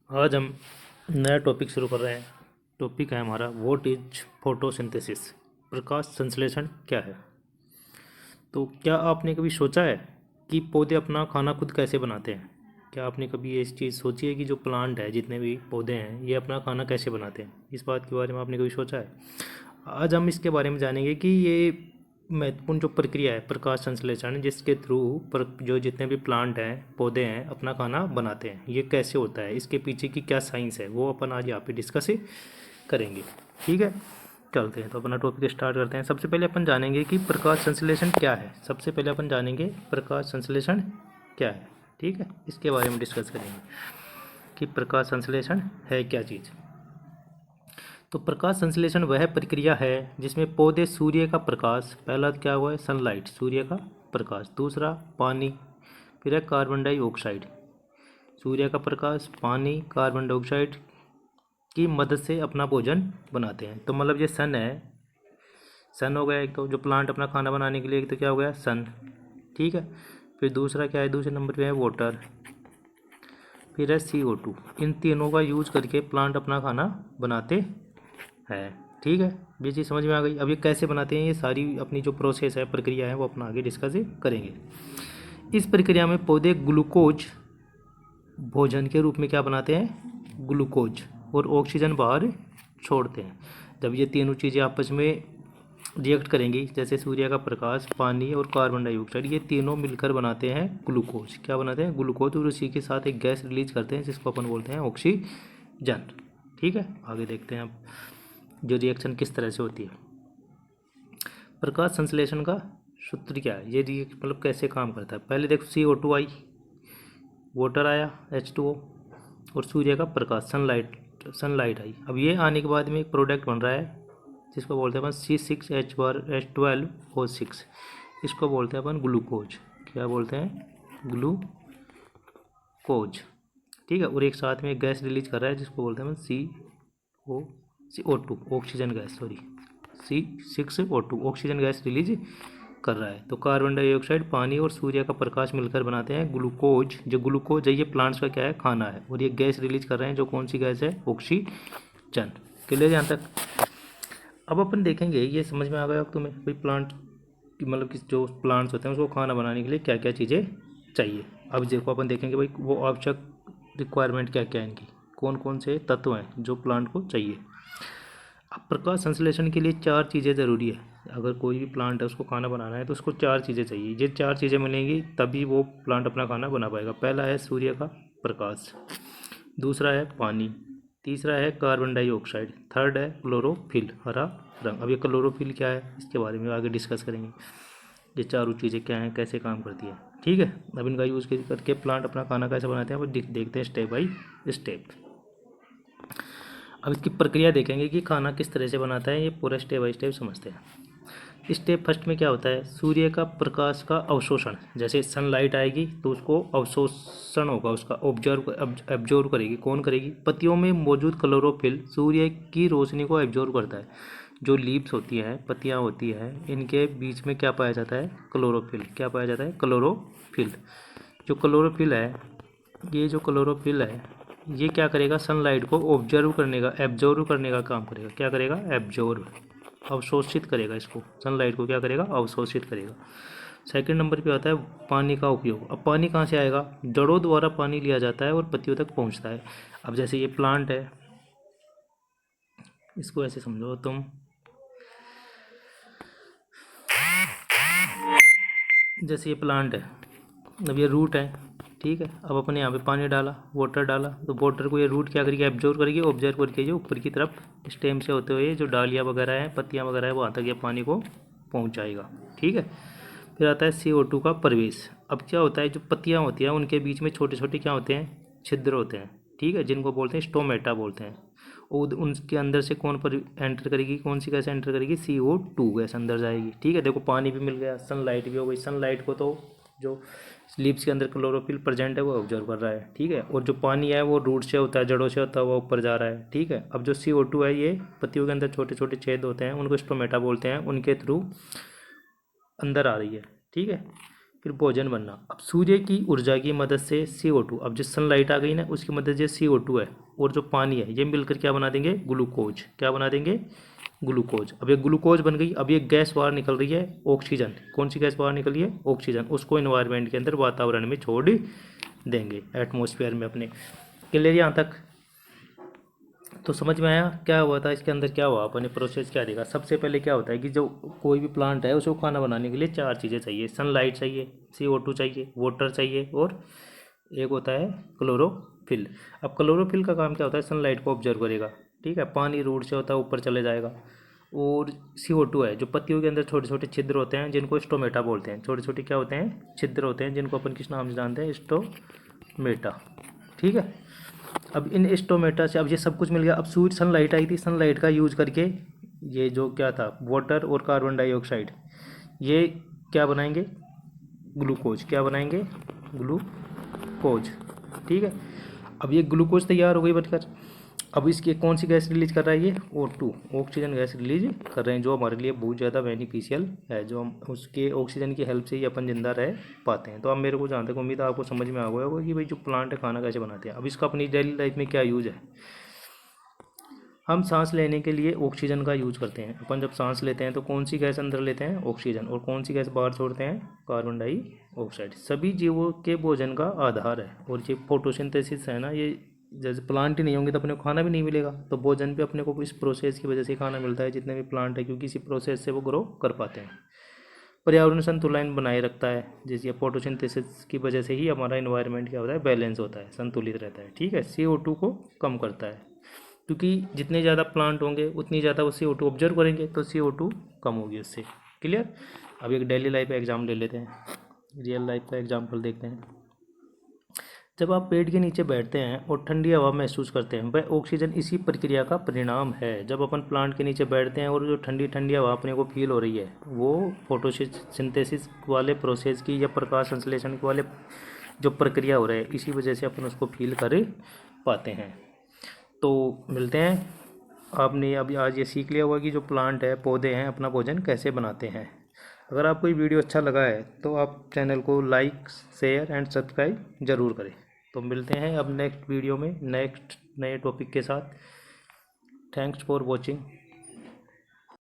आज हम नया टॉपिक शुरू कर रहे हैं। टॉपिक है हमारा व्हाट इज फोटोसिंथेसिस। प्रकाश संश्लेषण क्या है। तो क्या आपने कभी सोचा है कि पौधे अपना खाना खुद कैसे बनाते हैं? क्या आपने कभी ये चीज़ सोची है कि जो प्लांट है, जितने भी पौधे हैं, ये अपना खाना कैसे बनाते हैं? इस बात के बारे में आपने कभी सोचा है? आज हम इसके बारे में जानेंगे कि ये महत्वपूर्ण जो प्रक्रिया है प्रकाश संश्लेषण, जिसके थ्रू जो जितने भी प्लांट हैं, पौधे हैं, अपना खाना बनाते हैं, ये कैसे होता है, इसके पीछे की क्या साइंस है, वो अपन आज यहाँ पे डिस्कस करेंगे। ठीक है, चलते हैं तो अपना टॉपिक स्टार्ट करते हैं। सबसे पहले अपन जानेंगे कि प्रकाश संश्लेषण क्या है। सबसे पहले अपन जानेंगे प्रकाश संश्लेषण क्या है। ठीक है, इसके बारे में डिस्कस करेंगे कि प्रकाश संश्लेषण है क्या चीज़। तो प्रकाश संश्लेषण वह प्रक्रिया है जिसमें पौधे सूर्य का प्रकाश, पहला क्या हुआ है सनलाइट, सूर्य का प्रकाश, दूसरा पानी, फिर है कार्बन डाइऑक्साइड, सूर्य का प्रकाश, पानी, कार्बन डाइऑक्साइड की मदद से अपना भोजन बनाते हैं। तो मतलब ये सन है, सन हो गया एक, तो जो प्लांट अपना खाना बनाने के लिए, एक तो क्या हो गया सन। ठीक है, फिर दूसरा क्या है, दूसरे नंबर पे है वाटर, फिर है CO2। इन तीनों का यूज करके प्लांट अपना खाना बनाते है। ठीक है, ये चीज़ समझ में आ गई। अब ये कैसे बनाते हैं, ये सारी अपनी जो प्रोसेस है, प्रक्रिया है, वो अपना आगे डिस्कस करेंगे। इस प्रक्रिया में पौधे ग्लूकोज भोजन के रूप में क्या बनाते हैं, ग्लूकोज, और ऑक्सीजन बाहर छोड़ते हैं। जब ये तीनों चीज़ें आपस में रिएक्ट करेंगी, जैसे सूर्य का प्रकाश, पानी और कार्बन डाइऑक्साइड, ये तीनों मिलकर बनाते हैं ग्लूकोज। क्या बनाते हैं, ग्लूकोज, और उसी के साथ एक गैस रिलीज करते हैं जिसको अपन बोलते हैं ऑक्सीजन। ठीक है, आगे देखते हैं अब जो रिएक्शन किस तरह से होती है। प्रकाश संश्लेषण का सूत्र क्या है, ये मतलब कैसे काम करता है। पहले देखो CO2 आई, वाटर आया H2O, और सूर्य का प्रकाश सनलाइट आई। अब ये आने के बाद में एक प्रोडक्ट बन रहा है जिसको बोलते हैं अपन C6H12O6, इसको बोलते हैं अपन ग्लूकोज। क्या बोलते हैं, ग्लूकोज। ठीक है, और एक साथ में एक गैस रिलीज कर रहा है जिसको बोलते हैं अपन CO2, oxygen gas, sorry, C6O2 oxygen gas release कर रहा है। तो कार्बन डाइऑक्साइड, पानी और सूर्य का प्रकाश मिलकर बनाते हैं ग्लूकोज। जो ग्लूकोज है, ये प्लांट्स का क्या है, खाना है, और ये गैस रिलीज कर रहे हैं, जो कौन सी गैस है, ऑक्सीजन। क्लियर यहाँ तक। अब अपन देखेंगे, ये समझ में आ गया अब तुम्हें भाई प्लांट मतलब कि जो प्लांट्स होते हैं उसको खाना बनाने के लिए क्या क्या चीज़ें चाहिए। अब देखो अपन देखेंगे भाई वो आवश्यक रिक्वायरमेंट क्या क्या है इनकी, कौन कौन से तत्व हैं जो प्लांट को चाहिए। अब प्रकाश संश्लेषण के लिए 4 चीज़ें ज़रूरी है। अगर कोई भी प्लांट है उसको खाना बनाना है तो उसको 4 चीज़ें चाहिए। ये 4 चीज़ें मिलेंगी तभी वो प्लांट अपना खाना बना पाएगा। पहला है सूर्य का प्रकाश, दूसरा है पानी, तीसरा है कार्बन डाइऑक्साइड, थर्ड है क्लोरोफिल, हरा रंग। अब ये क्लोरोफिल क्या है, इसके बारे में आगे डिस्कस करेंगे। ये चारों चीज़ें क्या हैं, कैसे काम करती है। ठीक है, अब इनका यूज़ करके प्लांट अपना खाना कैसे बनाते हैं वो देखते हैं स्टेप बाई स्टेप। अब इसकी प्रक्रिया देखेंगे कि खाना किस तरह से बनाता है, ये पूरा स्टेप बाय स्टेप समझते हैं। स्टेप फर्स्ट में क्या होता है, सूर्य का प्रकाश का अवशोषण। जैसे सनलाइट आएगी तो उसको अवशोषण होगा, उसका एब्जॉर्व करेगी। कौन करेगी, पत्तियों में मौजूद क्लोरोफिल सूर्य की रोशनी को एब्जॉर्व करता है। जो लीव्स होती है, पत्तियां होती है, इनके बीच में क्या पाया जाता है, क्लोरोफिल। क्या पाया जाता है, क्लोरोफिल। जो क्लोरोफिल है, ये जो क्लोरोफिल है, ये क्या करेगा, सनलाइट को एब्जॉर्व करने का काम करेगा। क्या करेगा, एब्जॉर्व, अवशोषित करेगा इसको, सनलाइट को क्या करेगा, अवशोषित करेगा। सेकंड नंबर पे आता है पानी का उपयोग। अब पानी कहाँ से आएगा, जड़ों द्वारा पानी लिया जाता है और पत्तियों तक पहुँचता है। अब जैसे ये प्लांट है, इसको ऐसे समझो तुम, जैसे ये प्लांट है, अब ये रूट है, ठीक है। अब अपने यहाँ पे पानी डाला, वाटर डाला, तो वाटर को ये रूट क्या करेगी, एब्जॉर्व करेगी, ऑब्जर्व करके जो ऊपर की तरफ स्टेम से होते हुए जो डालियाँ वगैरह हैं, पत्तियाँ वगैरह है, वहाँ तक ये पानी को पहुँचाएगा। ठीक है, फिर आता है CO2 का प्रवेश। अब क्या होता है, जो पत्तियाँ होती हैं उनके बीच में छोटे छोटे क्या होते हैं, छिद्र होते हैं। ठीक है, जिनको बोलते हैं स्टोमेटा बोलते हैं। और उनके अंदर से कौन पर एंटर करेगी, कौन सी गैस एंटर करेगी, CO2 गैस अंदर जाएगी। ठीक है, देखो पानी भी मिल गया, सनलाइट भी हो गई। सनलाइट को तो जो लीव्स के अंदर क्लोरोफिल प्रेजेंट है वो ऑब्जर्व कर रहा है। ठीक है, और जो पानी है वो रूट से होता है, जड़ों से होता है, वो ऊपर जा रहा है। ठीक है, अब जो CO2 है, ये पत्तियों के अंदर छोटे छोटे छेद होते हैं, उनको स्टोमेटा बोलते हैं, उनके थ्रू अंदर आ रही है। ठीक है, फिर भोजन बनना। अब सूर्य की ऊर्जा की मदद से CO2, अब जो सनलाइट आ गई ना उसकी मदद से CO2 है और जो पानी है ये मिलकर क्या बना देंगे, ग्लूकोज। क्या बना देंगे, ग्लूकोज। अब ये ग्लूकोज बन गई। अब ये गैस बाहर निकल रही है, ऑक्सीजन। कौन सी गैस बाहर निकल रही है, ऑक्सीजन। उसको इन्वायरमेंट के अंदर, वातावरण में छोड़ देंगे, एटमॉस्फेयर में अपने। क्लियर यहाँ तक? तो समझ में आया क्या हुआ था इसके अंदर, क्या हुआ अपने प्रोसेस क्या देगा। सबसे पहले क्या होता है कि जो कोई भी प्लांट है उसको खाना बनाने के लिए 4 चीज़ें चाहिए। सनलाइट चाहिए, CO2 चाहिए, वाटर चाहिए, और एक होता है क्लोरोफिल। अब क्लोरोफिल का काम क्या होता है, सनलाइट को ऑब्जर्व करेगा, ठीक है। पानी रूट से होता है ऊपर चले जाएगा। और CO2 है जो पत्तियों के अंदर छोटे छोटे छिद्र होते हैं जिनको स्टोमेटा बोलते हैं। छोटे छोटे क्या होते हैं, छिद्र होते हैं, जिनको अपन किस नाम से जानते हैं, स्टोमेटा, ठीक है। अब इन स्टोमेटा से, अब ये सब कुछ मिल गया। अब सूर्य सनलाइट आई थी, सनलाइट का यूज करके ये जो क्या था, वाटर और कार्बन डाइऑक्साइड, ये क्या बनाएंगे, ग्लूकोज। क्या बनाएंगे, ग्लूकोज, ठीक है। अब ये ग्लूकोज तैयार हो गई बनकर। अब इसकी कौन सी गैस रिलीज कर रहा है, ये O2, ऑक्सीजन गैस रिलीज कर रहे हैं, जो हमारे लिए बहुत ज़्यादा बेनिफिशियल है, जो हम उसके ऑक्सीजन की हेल्प से ही अपन जिंदा रह पाते हैं। तो अब मेरे को जहाँ तक उम्मीद है आपको समझ में आ गया होगा कि भाई जो प्लांट है खाना कैसे बनाते हैं। अब इसका अपनी डेली लाइफ में क्या यूज है। हम सांस लेने के लिए ऑक्सीजन का यूज करते हैं। अपन जब सांस लेते हैं तो कौन सी गैस अंदर लेते हैं, ऑक्सीजन, और कौन सी गैस बाहर छोड़ते हैं, कार्बन डाइऑक्साइड। सभी जीवों के भोजन का आधार है। और ये फोटोसिंथेसिस है ना, ये जैसे प्लांट ही नहीं होंगे तो अपने को खाना भी नहीं मिलेगा। तो भोजन भी अपने को इस प्रोसेस की वजह से खाना मिलता है, जितने भी प्लांट है, क्योंकि इसी प्रोसेस से वो ग्रो कर पाते हैं। पर्यावरण संतुलन बनाए रखता है, जैसे फोटोसिंथेसिस की वजह से ही हमारा इन्वायरमेंट क्या होता है, बैलेंस होता है, संतुलित रहता है, ठीक है। CO2 को कम करता है, क्योंकि जितने ज़्यादा प्लांट होंगे उतनी ज़्यादा वो CO2 ऑब्जर्व करेंगे, तो CO2 कम होगी उससे। क्लियर? अब एक डेली लाइफ का एग्जाम ले लेते हैं, रियल लाइफ का एग्जाम्पल देखते हैं। जब आप पेड़ के नीचे बैठते हैं और ठंडी हवा महसूस करते हैं, वह ऑक्सीजन इसी प्रक्रिया का परिणाम है। जब अपन प्लांट के नीचे बैठते हैं और जो ठंडी ठंडी हवा अपने को फील हो रही है, वो फोटोसिंथेसिस वाले प्रोसेस की, या प्रकाश संश्लेषण वाले जो प्रक्रिया हो रहा है, इसी वजह से अपन उसको फील कर पाते हैं। तो मिलते हैं। आपने अभी आज ये सीख लिया होगा कि जो प्लांट है, पौधे हैं, अपना भोजन कैसे बनाते हैं। अगर आपको ये वीडियो अच्छा लगा है तो आप चैनल को लाइक, शेयर एंड सब्सक्राइब ज़रूर करें। तो मिलते हैं अब नेक्स्ट वीडियो में नेक्स्ट नए टॉपिक के साथ। Thanks for watching.